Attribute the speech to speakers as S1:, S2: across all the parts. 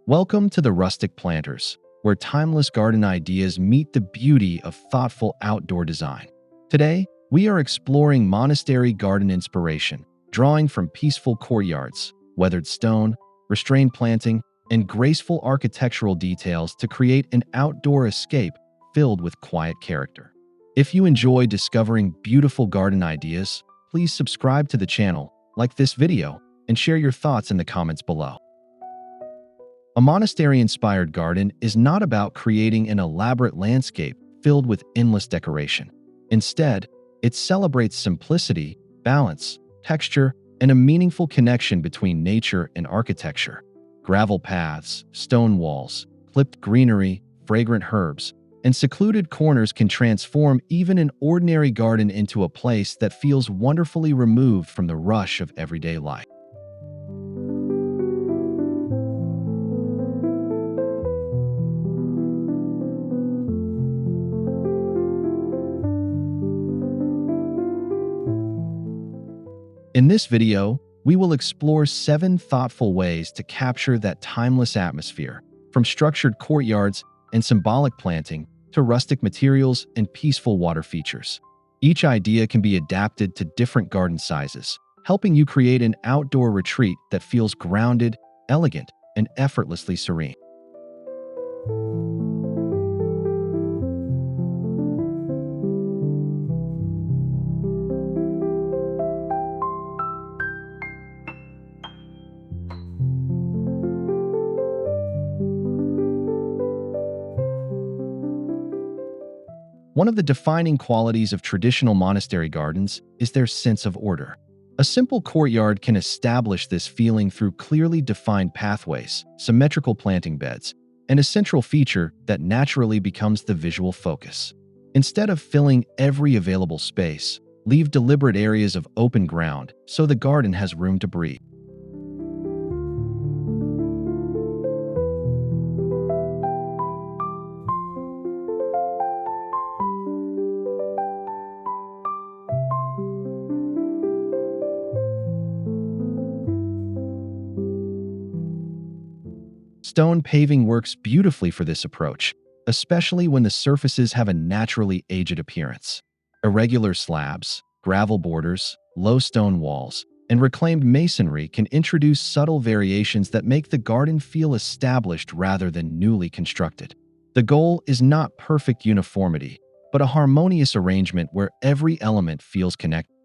S1: Welcome to the Rustic Planters, where timeless garden ideas meet the beauty of thoughtful outdoor design. Today, we are exploring monastery garden inspiration, drawing from peaceful courtyards, weathered stone, restrained planting, and graceful architectural details to create an outdoor escape filled with quiet character. If you enjoy discovering beautiful garden ideas, please subscribe to the channel, like this video, and share your thoughts in the comments below. A monastery-inspired garden is not about creating an elaborate landscape filled with endless decoration. Instead, it celebrates simplicity, balance, texture, and a meaningful connection between nature and architecture. Gravel paths, stone walls, clipped greenery, fragrant herbs, and secluded corners can transform even an ordinary garden into a place that feels wonderfully removed from the rush of everyday life. In this video, we will explore 7 thoughtful ways to capture that timeless atmosphere, from structured courtyards and symbolic planting to rustic materials and peaceful water features. Each idea can be adapted to different garden sizes, helping you create an outdoor retreat that feels grounded, elegant, and effortlessly serene. One of the defining qualities of traditional monastery gardens is their sense of order. A simple courtyard can establish this feeling through clearly defined pathways, symmetrical planting beds, and a central feature that naturally becomes the visual focus. Instead of filling every available space, leave deliberate areas of open ground so the garden has room to breathe. Stone paving works beautifully for this approach, especially when the surfaces have a naturally aged appearance. Irregular slabs, gravel borders, low stone walls, and reclaimed masonry can introduce subtle variations that make the garden feel established rather than newly constructed. The goal is not perfect uniformity, but a harmonious arrangement where every element feels connected.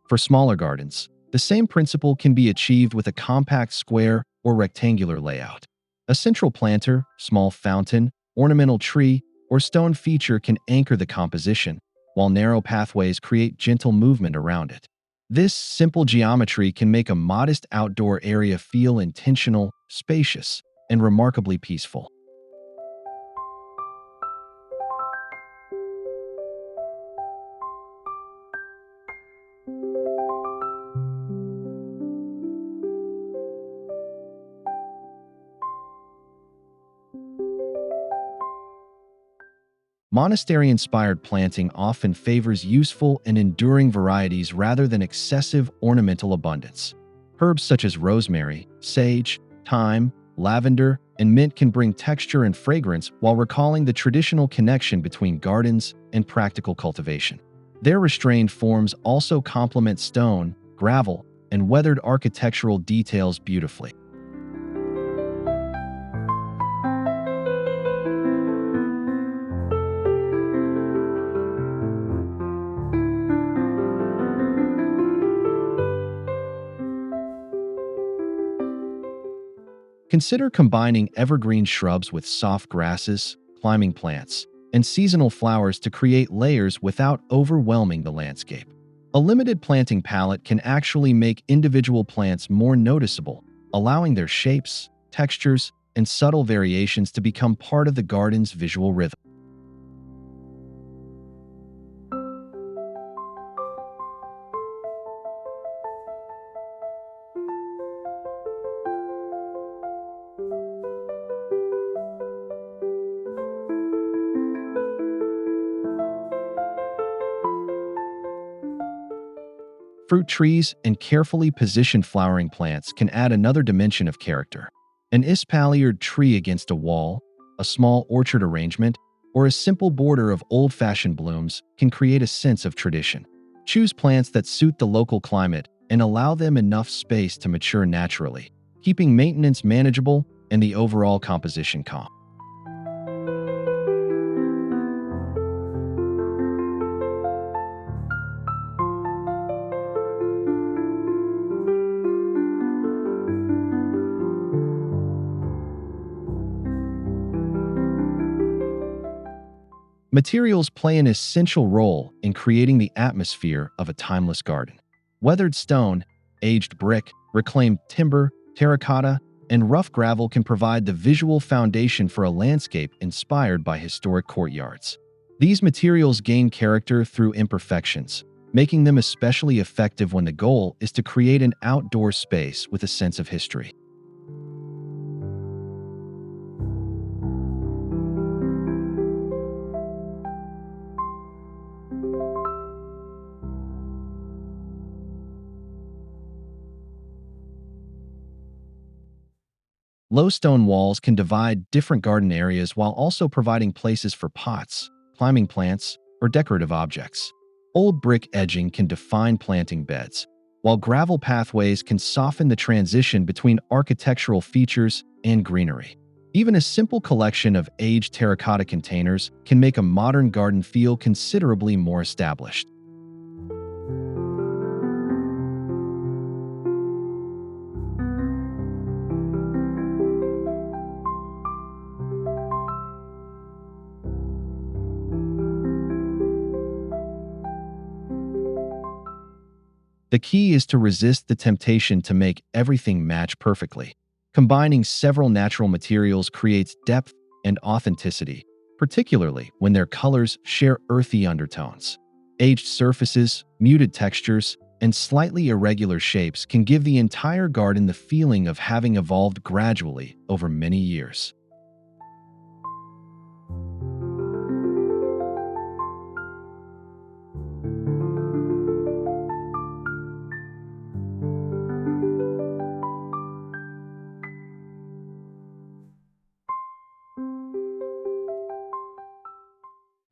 S1: For smaller gardens, the same principle can be achieved with a compact square or rectangular layout. A central planter, small fountain, ornamental tree, or stone feature can anchor the composition, while narrow pathways create gentle movement around it. This simple geometry can make a modest outdoor area feel intentional, spacious, and remarkably peaceful. Monastery-inspired planting often favors useful and enduring varieties rather than excessive ornamental abundance. Herbs such as rosemary, sage, thyme, lavender, and mint can bring texture and fragrance while recalling the traditional connection between gardens and practical cultivation. Their restrained forms also complement stone, gravel, and weathered architectural details beautifully. Consider combining evergreen shrubs with soft grasses, climbing plants, and seasonal flowers to create layers without overwhelming the landscape. A limited planting palette can actually make individual plants more noticeable, allowing their shapes, textures, and subtle variations to become part of the garden's visual rhythm. Fruit trees and carefully positioned flowering plants can add another dimension of character. An espaliered tree against a wall, a small orchard arrangement, or a simple border of old-fashioned blooms can create a sense of tradition. Choose plants that suit the local climate and allow them enough space to mature naturally, keeping maintenance manageable and the overall composition calm. Materials play an essential role in creating the atmosphere of a timeless garden. Weathered stone, aged brick, reclaimed timber, terracotta, and rough gravel can provide the visual foundation for a landscape inspired by historic courtyards. These materials gain character through imperfections, making them especially effective when the goal is to create an outdoor space with a sense of history. Low stone walls can divide different garden areas while also providing places for pots, climbing plants, or decorative objects. Old brick edging can define planting beds, while gravel pathways can soften the transition between architectural features and greenery. Even a simple collection of aged terracotta containers can make a modern garden feel considerably more established. The key is to resist the temptation to make everything match perfectly. Combining several natural materials creates depth and authenticity, particularly when their colors share earthy undertones. Aged surfaces, muted textures, and slightly irregular shapes can give the entire garden the feeling of having evolved gradually over many years.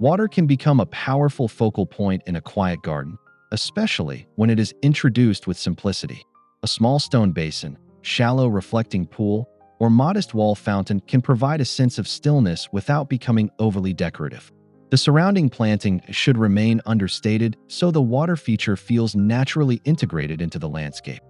S1: Water can become a powerful focal point in a quiet garden, especially when it is introduced with simplicity. A small stone basin, shallow reflecting pool, or modest wall fountain can provide a sense of stillness without becoming overly decorative. The surrounding planting should remain understated so the water feature feels naturally integrated into the landscape.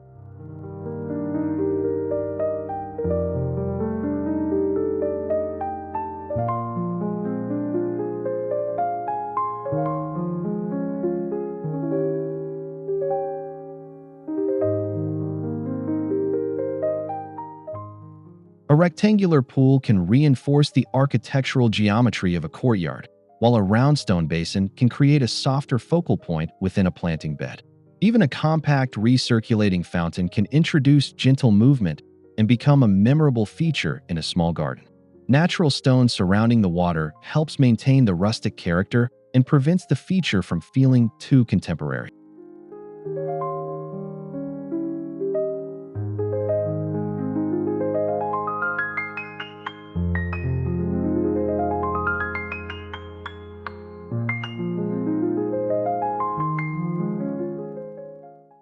S1: A rectangular pool can reinforce the architectural geometry of a courtyard, while a round stone basin can create a softer focal point within a planting bed. Even a compact recirculating fountain can introduce gentle movement and become a memorable feature in a small garden. Natural stone surrounding the water helps maintain the rustic character and prevents the feature from feeling too contemporary.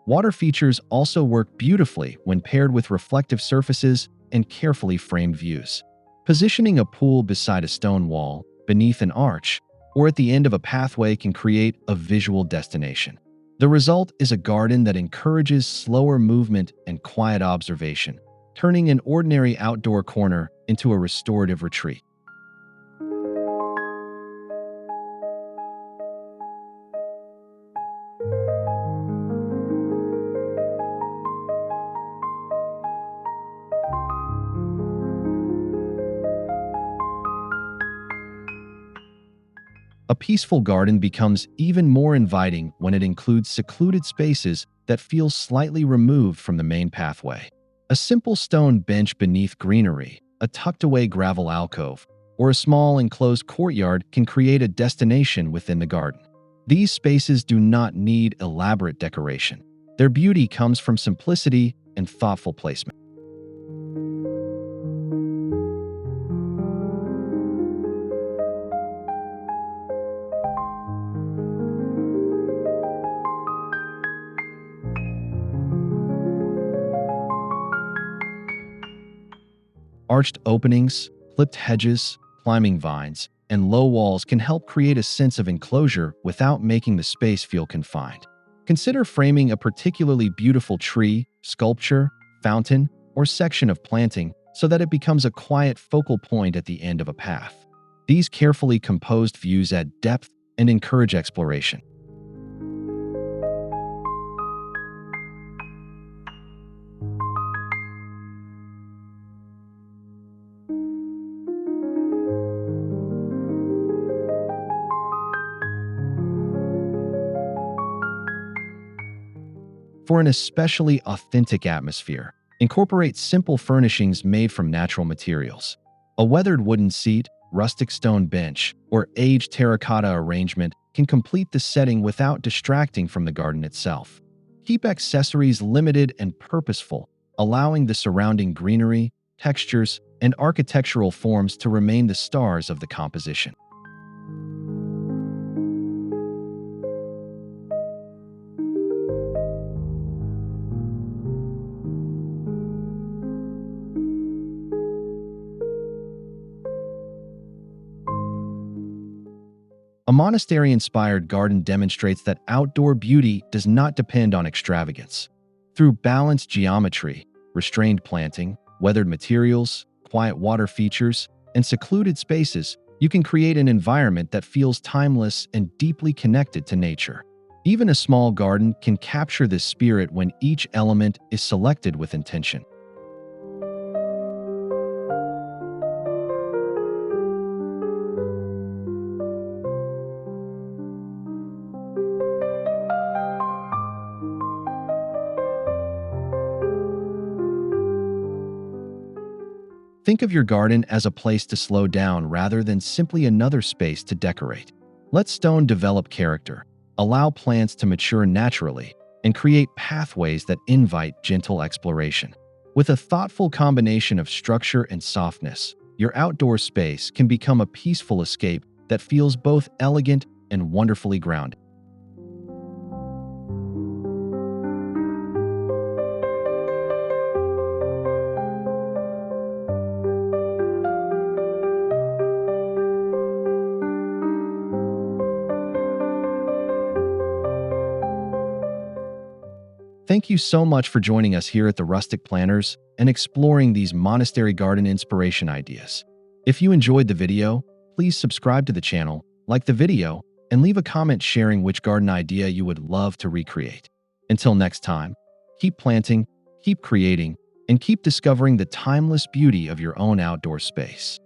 S1: Water features also work beautifully when paired with reflective surfaces and carefully framed views. Positioning a pool beside a stone wall, beneath an arch, or at the end of a pathway can create a visual destination. The result is a garden that encourages slower movement and quiet observation, turning an ordinary outdoor corner into a restorative retreat. A peaceful garden becomes even more inviting when it includes secluded spaces that feel slightly removed from the main pathway. A simple stone bench beneath greenery, a tucked-away gravel alcove, or a small enclosed courtyard can create a destination within the garden. These spaces do not need elaborate decoration. Their beauty comes from simplicity and thoughtful placement. Arched openings, clipped hedges, climbing vines, and low walls can help create a sense of enclosure without making the space feel confined. Consider framing a particularly beautiful tree, sculpture, fountain, or section of planting so that it becomes a quiet focal point at the end of a path. These carefully composed views add depth and encourage exploration. For an especially authentic atmosphere, incorporate simple furnishings made from natural materials. A weathered wooden seat, rustic stone bench, or aged terracotta arrangement can complete the setting without distracting from the garden itself. Keep accessories limited and purposeful, allowing the surrounding greenery, textures, and architectural forms to remain the stars of the composition. A monastery-inspired garden demonstrates that outdoor beauty does not depend on extravagance. Through balanced geometry, restrained planting, weathered materials, quiet water features, and secluded spaces, you can create an environment that feels timeless and deeply connected to nature. Even a small garden can capture this spirit when each element is selected with intention. Think of your garden as a place to slow down rather than simply another space to decorate. Let stone develop character, allow plants to mature naturally, and create pathways that invite gentle exploration. With a thoughtful combination of structure and softness, your outdoor space can become a peaceful escape that feels both elegant and wonderfully grounded. Thank you so much for joining us here at the Rustic Planners and exploring these monastery garden inspiration ideas. If you enjoyed the video, please subscribe to the channel, like the video, and leave a comment sharing which garden idea you would love to recreate. Until next time, keep planting, keep creating, and keep discovering the timeless beauty of your own outdoor space.